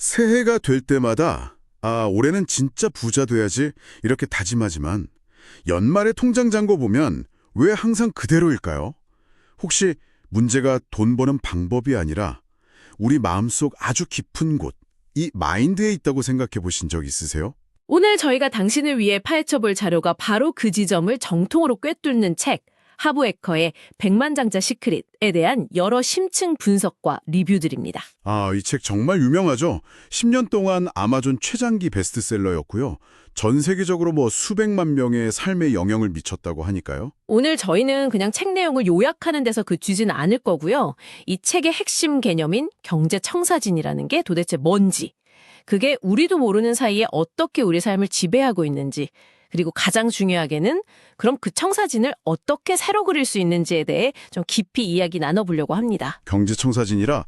새해가 될 때마다 올해는 진짜 부자 돼야지 이렇게 다짐하지만 연말에 통장 잔고 보면 왜 항상 그대로일까요? 혹시 문제가 돈 버는 방법이 아니라 우리 마음속 아주 깊은 곳, 이 마인드에 있다고 생각해 보신 적 있으세요? 오늘 저희가 당신을 위해 파헤쳐볼 자료가 바로 그 지점을 정통으로 꿰뚫는 책, 하브에커의 백만장자 시크릿에 대한 여러 심층 분석과 리뷰들입니다. 이 책 정말 유명하죠? 10년 동안 아마존 최장기 베스트셀러였고요. 전 세계적으로 수백만 명의 삶에 영향을 미쳤다고 하니까요. 오늘 저희는 그냥 책 내용을 요약하는 데서 그치지는 않을 거고요. 이 책의 핵심 개념인 경제청사진이라는 게 도대체 뭔지, 그게 우리도 모르는 사이에 어떻게 우리 삶을 지배하고 있는지, 그리고 가장 중요하게는 그럼 그 청사진을 어떻게 새로 그릴 수 있는지에 대해 좀 깊이 이야기 나눠보려고 합니다. 경제청사진이라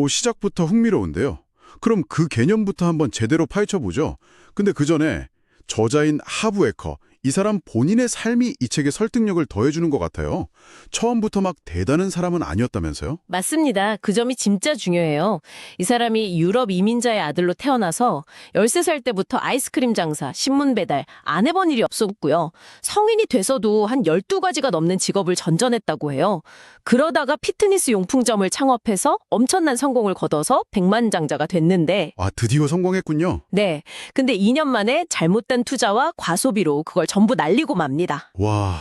시작부터 흥미로운데요. 그럼 그 개념부터 한번 제대로 파헤쳐보죠. 근데 그 전에 저자인 하브에커, 이 사람 본인의 삶이 이 책에 설득력을 더해주는 것 같아요. 처음부터 막 대단한 사람은 아니었다면서요? 맞습니다. 그 점이 진짜 중요해요. 이 사람이 유럽 이민자의 아들로 태어나서 13살 때부터 아이스크림 장사, 신문 배달 안 해본 일이 없었고요. 성인이 돼서도 한 12가지가 넘는 직업을 전전했다고 해요. 그러다가 피트니스 용품점을 창업해서 엄청난 성공을 거둬서 백만장자가 됐는데 드디어 성공했군요. 네. 근데 2년 만에 잘못된 투자와 과소비로 그걸 전부 날리고 맙니다. 와,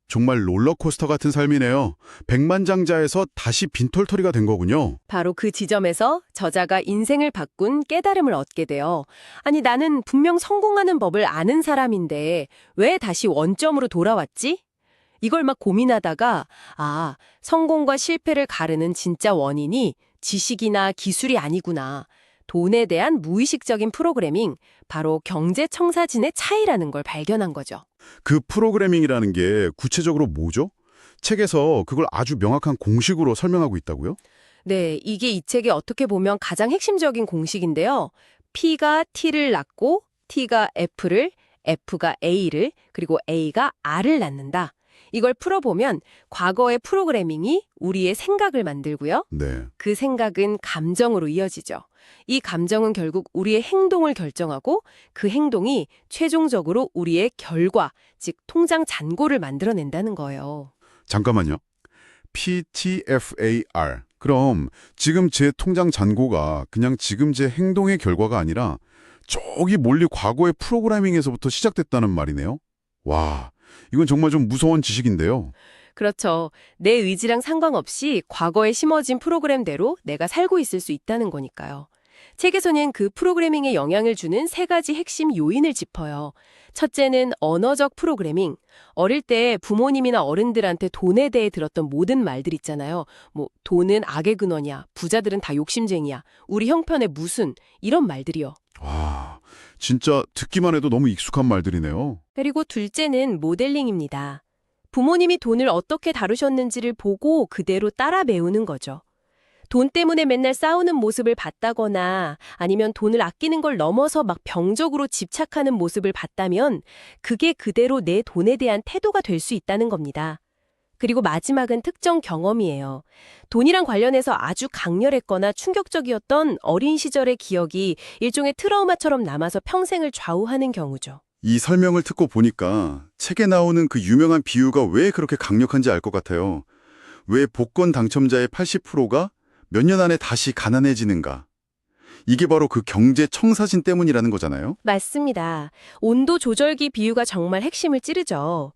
정말 롤러코스터 같은 삶이네요. 백만장자에서 다시 빈털터리가 된 거군요. 바로 그 지점에서 저자가 인생을 바꾼 깨달음을 얻게 돼요. 아니, 나는 분명 성공하는 법을 아는 사람인데 왜 다시 원점으로 돌아왔지? 이걸 막 고민하다가 성공과 실패를 가르는 진짜 원인이 지식이나 기술이 아니구나. 돈에 대한 무의식적인 프로그래밍, 바로 경제청사진의 차이라는 걸 발견한 거죠. 그 프로그래밍이라는 게 구체적으로 뭐죠? 책에서 그걸 아주 명확한 공식으로 설명하고 있다고요? 네, 이게 이 책의 어떻게 보면 가장 핵심적인 공식인데요. P가 T를 낳고 T가 F를, F가 A를, 그리고 A가 R을 낳는다. 이걸 풀어보면 과거의 프로그래밍이 우리의 생각을 만들고요. 네. 그 생각은 감정으로 이어지죠. 이 감정은 결국 우리의 행동을 결정하고 그 행동이 최종적으로 우리의 결과, 즉 통장 잔고를 만들어낸다는 거예요. 잠깐만요. PTFAR. 그럼 지금 제 통장 잔고가 그냥 지금 제 행동의 결과가 아니라 저기 멀리 과거의 프로그래밍에서부터 시작됐다는 말이네요. 와, 이건 정말 좀 무서운 지식인데요. 그렇죠. 내 의지랑 상관없이 과거에 심어진 프로그램대로 내가 살고 있을 수 있다는 거니까요. 책에서는 그 프로그래밍에 영향을 주는 3가지 핵심 요인을 짚어요. 첫째는 언어적 프로그래밍. 어릴 때 부모님이나 어른들한테 돈에 대해 들었던 모든 말들 있잖아요. 돈은 악의 근원이야. 부자들은 다 욕심쟁이야. 우리 형편에 무슨, 이런 말들이요. 와, 진짜 듣기만 해도 너무 익숙한 말들이네요. 그리고 둘째는 모델링입니다. 부모님이 돈을 어떻게 다루셨는지를 보고 그대로 따라 배우는 거죠. 돈 때문에 맨날 싸우는 모습을 봤다거나 아니면 돈을 아끼는 걸 넘어서 막 병적으로 집착하는 모습을 봤다면 그게 그대로 내 돈에 대한 태도가 될 수 있다는 겁니다. 그리고 마지막은 특정 경험이에요. 돈이랑 관련해서 아주 강렬했거나 충격적이었던 어린 시절의 기억이 일종의 트라우마처럼 남아서 평생을 좌우하는 경우죠. 이 설명을 듣고 보니까 책에 나오는 그 유명한 비유가 왜 그렇게 강력한지 알 것 같아요. 왜 복권 당첨자의 80%가 몇 년 안에 다시 가난해지는가? 이게 바로 그 경제 청사진 때문이라는 거잖아요. 맞습니다. 온도 조절기 비유가 정말 핵심을 찌르죠.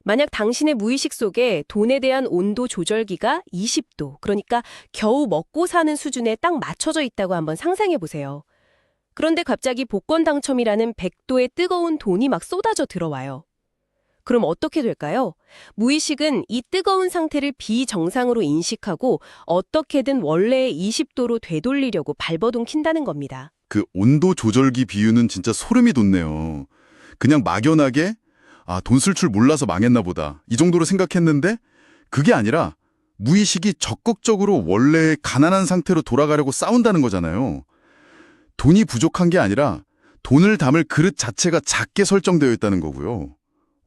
만약 당신의 무의식 속에 돈에 대한 온도 조절기가 20도, 그러니까 겨우 먹고 사는 수준에 딱 맞춰져 있다고 한번 상상해 보세요. 그런데 갑자기 복권 당첨이라는 100도의 뜨거운 돈이 막 쏟아져 들어와요. 그럼 어떻게 될까요? 무의식은 이 뜨거운 상태를 비정상으로 인식하고 어떻게든 원래의 20도로 되돌리려고 발버둥 킨다는 겁니다. 그 온도 조절기 비유는 진짜 소름이 돋네요. 그냥 막연하게 돈 쓸 줄 몰라서 망했나 보다. 이 정도로 생각했는데 그게 아니라 무의식이 적극적으로 원래의 가난한 상태로 돌아가려고 싸운다는 거잖아요. 돈이 부족한 게 아니라 돈을 담을 그릇 자체가 작게 설정되어 있다는 거고요.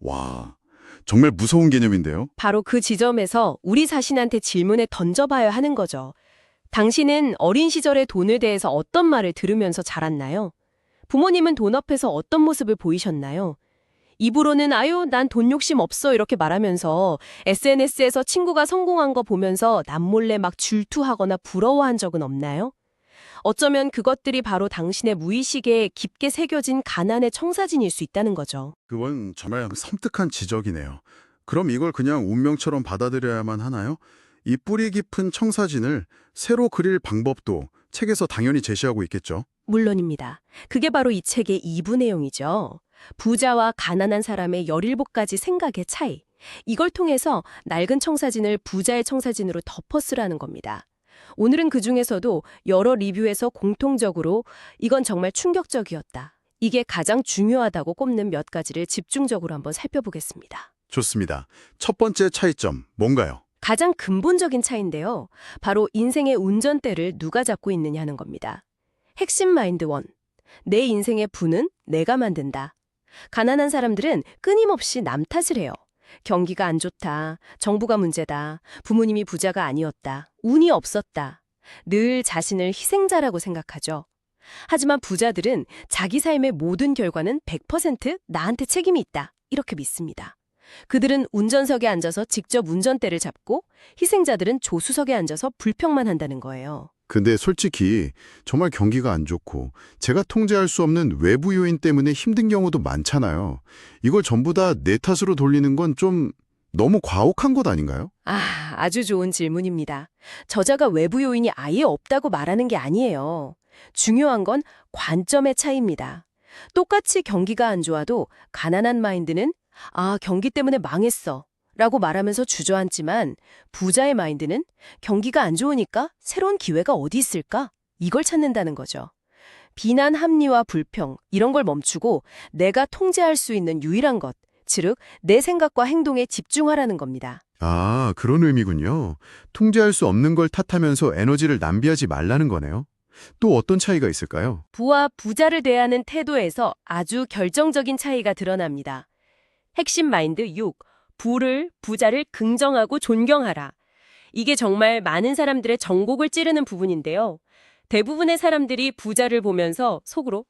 와, 정말 무서운 개념인데요. 바로 그 지점에서 우리 자신한테 질문을 던져봐야 하는 거죠. 당신은 어린 시절의 돈에 대해서 어떤 말을 들으면서 자랐나요? 부모님은 돈 앞에서 어떤 모습을 보이셨나요? 입으로는 아유, 난 돈 욕심 없어 이렇게 말하면서 SNS에서 친구가 성공한 거 보면서 남몰래 막 질투하거나 부러워한 적은 없나요? 어쩌면 그것들이 바로 당신의 무의식에 깊게 새겨진 가난의 청사진일 수 있다는 거죠. 그건 정말 섬뜩한 지적이네요. 그럼 이걸 그냥 운명처럼 받아들여야만 하나요? 이 뿌리 깊은 청사진을 새로 그릴 방법도 책에서 당연히 제시하고 있겠죠. 물론입니다. 그게 바로 이 책의 2부 내용이죠. 부자와 가난한 사람의 17가지 생각의 차이. 이걸 통해서 낡은 청사진을 부자의 청사진으로 덮어쓰라는 겁니다. 오늘은 그중에서도 여러 리뷰에서 공통적으로 이건 정말 충격적이었다. 이게 가장 중요하다고 꼽는 몇 가지를 집중적으로 한번 살펴보겠습니다. 좋습니다. 첫 번째 차이점, 뭔가요? 가장 근본적인 차이인데요. 바로 인생의 운전대를 누가 잡고 있느냐는 겁니다. 핵심 마인드 1. 내 인생의 부는 내가 만든다. 가난한 사람들은 끊임없이 남 탓을 해요. 경기가 안 좋다. 정부가 문제다. 부모님이 부자가 아니었다. 운이 없었다. 늘 자신을 희생자라고 생각하죠. 하지만 부자들은 자기 삶의 모든 결과는 100% 나한테 책임이 있다. 이렇게 믿습니다. 그들은 운전석에 앉아서 직접 운전대를 잡고 희생자들은 조수석에 앉아서 불평만 한다는 거예요. 근데 솔직히 정말 경기가 안 좋고 제가 통제할 수 없는 외부 요인 때문에 힘든 경우도 많잖아요. 이걸 전부 다 내 탓으로 돌리는 건 좀 너무 과혹한 것 아닌가요? 아주 좋은 질문입니다. 저자가 외부 요인이 아예 없다고 말하는 게 아니에요. 중요한 건 관점의 차이입니다. 똑같이 경기가 안 좋아도 가난한 마인드는 경기 때문에 망했어 라고 말하면서 주저앉지만 부자의 마인드는 경기가 안 좋으니까 새로운 기회가 어디 있을까? 이걸 찾는다는 거죠. 비난, 합리화, 불평 이런 걸 멈추고 내가 통제할 수 있는 유일한 것, 즉 내 생각과 행동에 집중하라는 겁니다. 그런 의미군요. 통제할 수 없는 걸 탓하면서 에너지를 낭비하지 말라는 거네요. 또 어떤 차이가 있을까요? 부와 부자를 대하는 태도에서 아주 결정적인 차이가 드러납니다. 핵심 마인드 6. 부자를 긍정하고 존경하라. 이게 정말 많은 사람들의 전곡을 찌르는 부분인데요. 대부분의 사람들이 부자를 보면서 속으로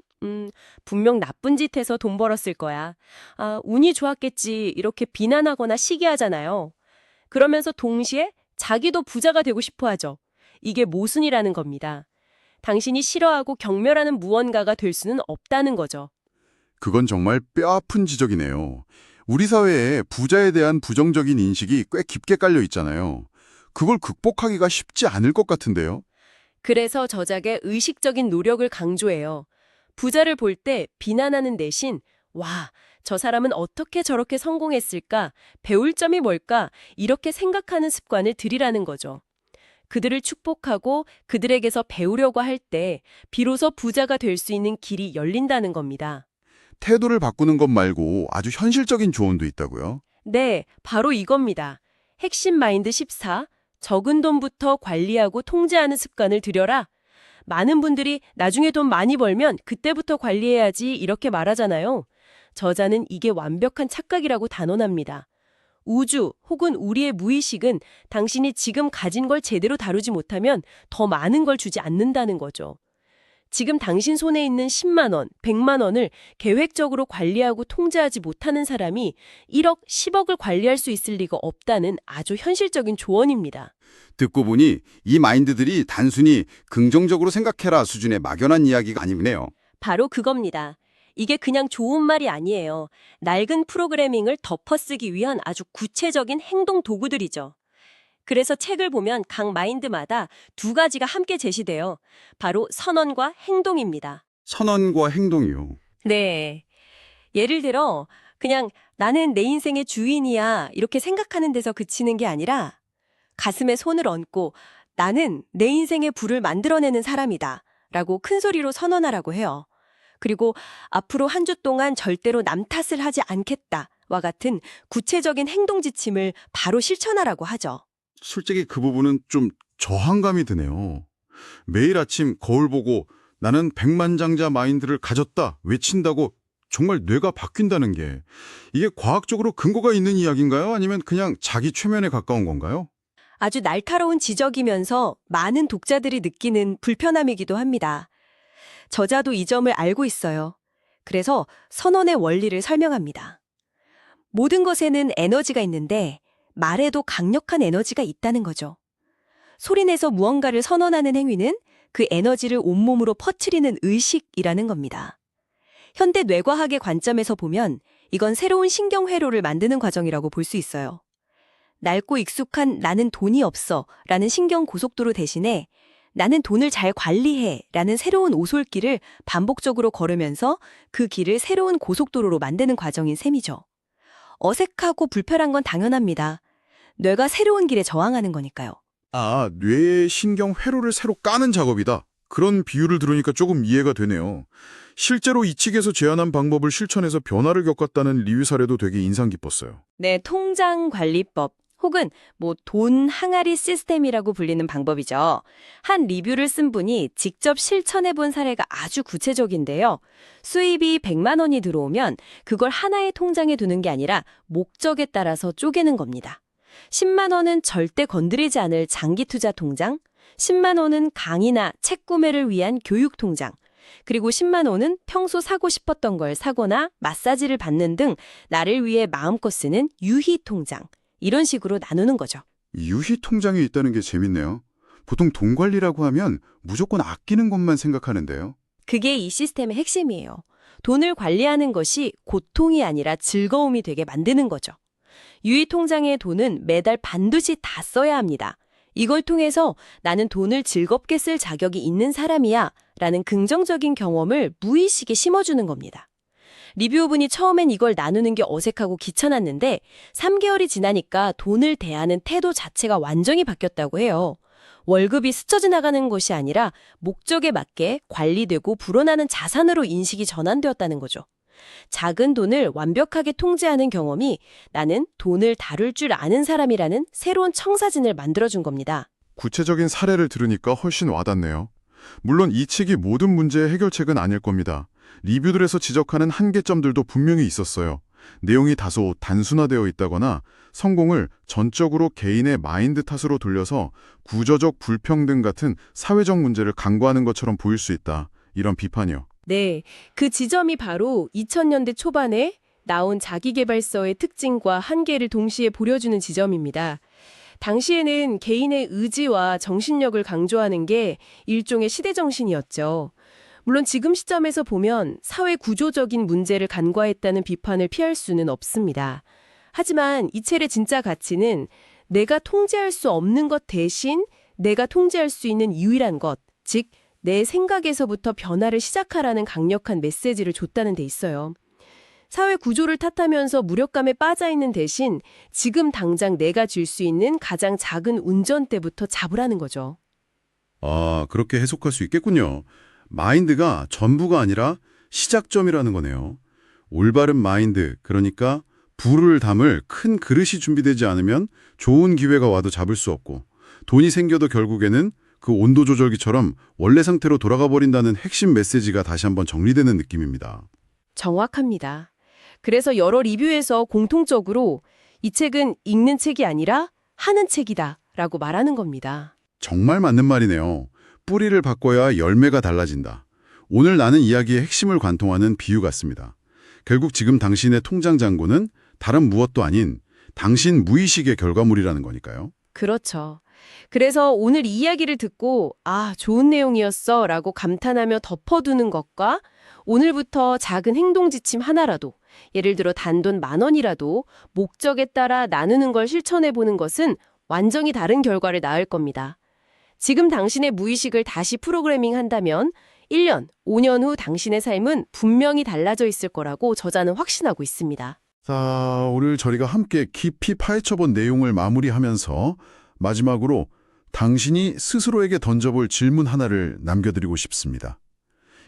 분명 나쁜 짓 해서 돈 벌었을 거야. 운이 좋았겠지. 이렇게 비난하거나 시기하잖아요. 그러면서 동시에 자기도 부자가 되고 싶어 하죠. 이게 모순이라는 겁니다. 당신이 싫어하고 경멸하는 무언가가 될 수는 없다는 거죠. 그건 정말 뼈아픈 지적이네요. 우리 사회에 부자에 대한 부정적인 인식이 꽤 깊게 깔려 있잖아요. 그걸 극복하기가 쉽지 않을 것 같은데요. 그래서 저작의 의식적인 노력을 강조해요. 부자를 볼 때 비난하는 대신 와, 저 사람은 어떻게 저렇게 성공했을까? 배울 점이 뭘까? 이렇게 생각하는 습관을 들이라는 거죠. 그들을 축복하고 그들에게서 배우려고 할 때 비로소 부자가 될 수 있는 길이 열린다는 겁니다. 태도를 바꾸는 것 말고 아주 현실적인 조언도 있다고요? 네, 바로 이겁니다. 핵심 마인드 14. 적은 돈부터 관리하고 통제하는 습관을 들여라. 많은 분들이 나중에 돈 많이 벌면 그때부터 관리해야지 이렇게 말하잖아요. 저자는 이게 완벽한 착각이라고 단언합니다. 우주 혹은 우리의 무의식은 당신이 지금 가진 걸 제대로 다루지 못하면 더 많은 걸 주지 않는다는 거죠. 지금 당신 손에 있는 10만 원, 100만 원을 계획적으로 관리하고 통제하지 못하는 사람이 1억, 10억을 관리할 수 있을 리가 없다는 아주 현실적인 조언입니다. 듣고 보니 이 마인드들이 단순히 긍정적으로 생각해라 수준의 막연한 이야기가 아니네요. 바로 그겁니다. 이게 그냥 좋은 말이 아니에요. 낡은 프로그래밍을 덮어쓰기 위한 아주 구체적인 행동 도구들이죠. 그래서 책을 보면 각 마인드마다 2가지가 함께 제시돼요. 바로 선언과 행동입니다. 선언과 행동이요. 네. 예를 들어 그냥 나는 내 인생의 주인이야 이렇게 생각하는 데서 그치는 게 아니라 가슴에 손을 얹고 나는 내 인생의 부를 만들어내는 사람이다 라고 큰 소리로 선언하라고 해요. 그리고 앞으로 한 주 동안 절대로 남 탓을 하지 않겠다와 같은 구체적인 행동 지침을 바로 실천하라고 하죠. 솔직히 그 부분은 좀 저항감이 드네요. 매일 아침 거울 보고 나는 백만장자 마인드를 가졌다 외친다고 정말 뇌가 바뀐다는 게 이게 과학적으로 근거가 있는 이야기인가요? 아니면 그냥 자기 최면에 가까운 건가요? 아주 날카로운 지적이면서 많은 독자들이 느끼는 불편함이기도 합니다. 저자도 이 점을 알고 있어요. 그래서 선언의 원리를 설명합니다. 모든 것에는 에너지가 있는데 말에도 강력한 에너지가 있다는 거죠. 소리내서 무언가를 선언하는 행위는 그 에너지를 온몸으로 퍼뜨리는 의식이라는 겁니다. 현대 뇌과학의 관점에서 보면 이건 새로운 신경회로를 만드는 과정이라고 볼 수 있어요. 낡고 익숙한 나는 돈이 없어 라는 신경 고속도로 대신에 나는 돈을 잘 관리해 라는 새로운 오솔길을 반복적으로 걸으면서 그 길을 새로운 고속도로로 만드는 과정인 셈이죠. 어색하고 불편한 건 당연합니다. 뇌가 새로운 길에 저항하는 거니까요. 아, 뇌의 신경 회로를 새로 까는 작업이다. 그런 비유를 들으니까 조금 이해가 되네요. 실제로 이 측에서 제안한 방법을 실천해서 변화를 겪었다는 리뷰 사례도 되게 인상 깊었어요. 네, 통장 관리법 혹은 돈 항아리 시스템이라고 불리는 방법이죠. 한 리뷰를 쓴 분이 직접 실천해 본 사례가 아주 구체적인데요. 수입이 100만 원이 들어오면 그걸 하나의 통장에 두는 게 아니라 목적에 따라서 쪼개는 겁니다. 10만 원은 절대 건드리지 않을 장기 투자 통장, 10만 원은 강의나 책 구매를 위한 교육 통장, 그리고 10만 원은 평소 사고 싶었던 걸 사거나 마사지를 받는 등 나를 위해 마음껏 쓰는 유희 통장. 이런 식으로 나누는 거죠. 유희 통장이 있다는 게 재밌네요. 보통 돈 관리라고 하면 무조건 아끼는 것만 생각하는데요. 그게 이 시스템의 핵심이에요. 돈을 관리하는 것이 고통이 아니라 즐거움이 되게 만드는 거죠. 유희 통장의 돈은 매달 반드시 다 써야 합니다. 이걸 통해서 나는 돈을 즐겁게 쓸 자격이 있는 사람이야 라는 긍정적인 경험을 무의식에 심어주는 겁니다. 리뷰어분이 처음엔 이걸 나누는 게 어색하고 귀찮았는데 3개월이 지나니까 돈을 대하는 태도 자체가 완전히 바뀌었다고 해요. 월급이 스쳐 지나가는 것이 아니라 목적에 맞게 관리되고 불어나는 자산으로 인식이 전환되었다는 거죠. 작은 돈을 완벽하게 통제하는 경험이 나는 돈을 다룰 줄 아는 사람이라는 새로운 청사진을 만들어준 겁니다. 구체적인 사례를 들으니까 훨씬 와닿네요. 물론 이 책이 모든 문제의 해결책은 아닐 겁니다. 리뷰들에서 지적하는 한계점들도 분명히 있었어요. 내용이 다소 단순화되어 있다거나 성공을 전적으로 개인의 마인드 탓으로 돌려서 구조적 불평등 같은 사회적 문제를 간과하는 것처럼 보일 수 있다. 이런 비판이요. 네, 그 지점이 바로 2000년대 초반에 나온 자기계발서의 특징과 한계를 동시에 보여주는 지점입니다. 당시에는 개인의 의지와 정신력을 강조하는 게 일종의 시대정신이었죠. 물론 지금 시점에서 보면 사회 구조적인 문제를 간과했다는 비판을 피할 수는 없습니다. 하지만 이 책의 진짜 가치는 내가 통제할 수 없는 것 대신 내가 통제할 수 있는 유일한 것, 즉 내 생각에서부터 변화를 시작하라는 강력한 메시지를 줬다는 데 있어요. 사회 구조를 탓하면서 무력감에 빠져 있는 대신 지금 당장 내가 줄 수 있는 가장 작은 운전대부터 잡으라는 거죠. 아, 그렇게 해석할 수 있겠군요. 마인드가 전부가 아니라 시작점이라는 거네요. 올바른 마인드, 그러니까 불을 담을 큰 그릇이 준비되지 않으면 좋은 기회가 와도 잡을 수 없고 돈이 생겨도 결국에는 그 온도 조절기처럼 원래 상태로 돌아가 버린다는 핵심 메시지가 다시 한번 정리되는 느낌입니다. 정확합니다. 그래서 여러 리뷰에서 공통적으로 이 책은 읽는 책이 아니라 하는 책이다 라고 말하는 겁니다. 정말 맞는 말이네요. 뿌리를 바꿔야 열매가 달라진다. 오늘 나는 이야기의 핵심을 관통하는 비유 같습니다. 결국 지금 당신의 통장 잔고는 다른 무엇도 아닌 당신 무의식의 결과물이라는 거니까요. 그렇죠. 그래서 오늘 이 이야기를 듣고 좋은 내용이었어 라고 감탄하며 덮어두는 것과 오늘부터 작은 행동 지침 하나라도, 예를 들어 단돈 10,000원이라도 목적에 따라 나누는 걸 실천해보는 것은 완전히 다른 결과를 낳을 겁니다. 지금 당신의 무의식을 다시 프로그래밍 한다면 1년, 5년 후 당신의 삶은 분명히 달라져 있을 거라고 저자는 확신하고 있습니다. 자, 오늘 저희가 함께 깊이 파헤쳐본 내용을 마무리하면서 마지막으로 당신이 스스로에게 던져볼 질문 하나를 남겨드리고 싶습니다.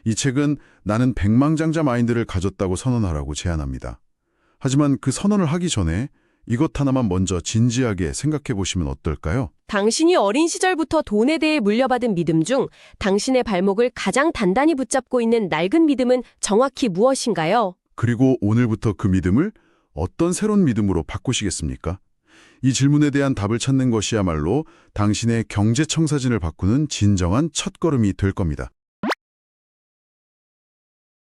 이 책은 나는 백망장자 마인드를 가졌다고 선언하라고 제안합니다. 하지만 그 선언을 하기 전에 이것 하나만 먼저 진지하게 생각해 보시면 어떨까요? 당신이 어린 시절부터 돈에 대해 물려받은 믿음 중 당신의 발목을 가장 단단히 붙잡고 있는 낡은 믿음은 정확히 무엇인가요? 그리고 오늘부터 그 믿음을 어떤 새로운 믿음으로 바꾸시겠습니까? 이 질문에 대한 답을 찾는 것이야말로 당신의 경제청사진을 바꾸는 진정한 첫걸음이 될 겁니다.